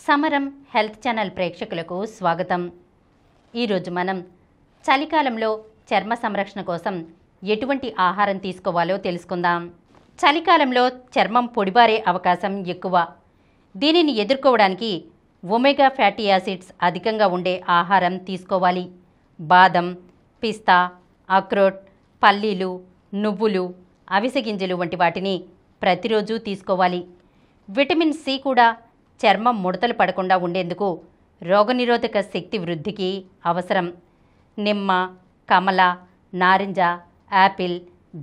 సమరం health channel ప్రేక్షకులకు స్వాగతం. ఈరోజు మనం చలికాలంలో చర్మ సంరక్షణ కోసం ఎటువంటి ఆహారం తీసుకోవాలో తెలుసుకుందాం. చలికాలంలో చర్మం పొడిబారే అవకాశం ఎక్కువ. దీనిని ఎదుర్కోవడానికి ఒమేగా ఫ్యాటీ యాసిడ్స్ అధికంగా ఉండే ఆహారం తీసుకోవాలి. బాదం, పిస్తా, అక్రోట్, పల్లీలు, నువ్వులు, అవిసె గింజలు వంటి వాటిని ప్రతిరోజు తీసుకోవాలి. విటమిన్ సి కూడా చర్మం ముడతలు పడకుండా ఉండేందుకు రోగనిరోధక శక్తి వృద్ధికి అవసరం. నిమ్మ, కమల, నారింజ, యాపిల్,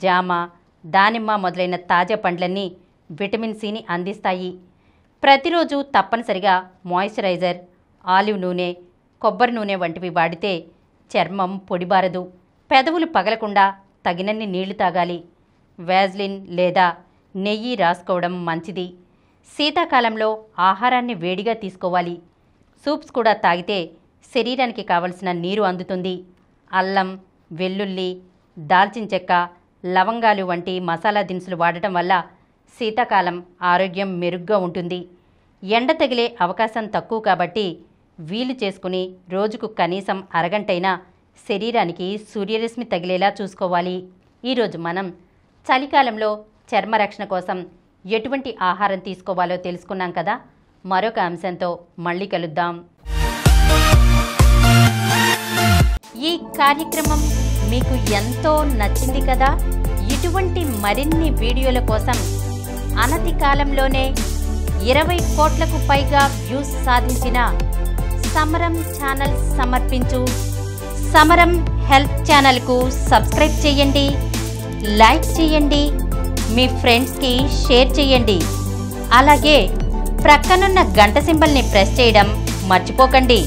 జామ, దానిమ్మ మొదలైన తాజా పండ్లన్నీ విటమిన్ సిని అందిస్తాయి. ప్రతిరోజు తప్పనిసరిగా మాయిశ్చరైజర్, ఆలివ్ నూనె, కొబ్బరి నూనె వంటివి వాడితే చర్మం పొడిబారదు. పెదవులు పగలకుండా తగినన్ని నీళ్లు తాగాలి. వ్యాజ్లిన్ లేదా నెయ్యి రాసుకోవడం మంచిది. శీతాకాలంలో ఆహారాన్ని వేడిగా తీసుకోవాలి. సూప్స్ కూడా తాగితే శరీరానికి కావలసిన నీరు అందుతుంది. అల్లం, వెల్లుల్లి, దాల్చిన చెక్క, లవంగాలు వంటి మసాలా దినుసులు వాడటం వల్ల శీతాకాలం ఆరోగ్యం మెరుగ్గా ఉంటుంది. ఎండ తగిలే అవకాశం తక్కువ కాబట్టి వీలు చేసుకుని రోజుకు కనీసం అరగంటైనా శరీరానికి సూర్యరశ్మి తగిలేలా చూసుకోవాలి. ఈరోజు మనం చలికాలంలో చర్మ రక్షణ కోసం ఎటువంటి ఆహారం తీసుకోవాలో తెలుసుకున్నాం కదా. మరొక అంశంతో మళ్ళీ కలుద్దాం. ఈ కార్యక్రమం మీకు ఎంతో నచ్చింది కదా. ఇటువంటి మరిన్ని వీడియోల కోసం అనతి కాలంలోనే 20 కోట్లకు పైగా వ్యూస్ సాధించిన సమరం ఛానల్ సమర్పించు సమరం హెల్త్ ఛానల్కు సబ్స్క్రైబ్ చేయండి, లైక్ చేయండి, మీ ఫ్రెండ్స్కి షేర్ చేయండి. అలాగే ప్రక్కనున్న గంట సింబల్ని ప్రెస్ చేయడం మర్చిపోకండి.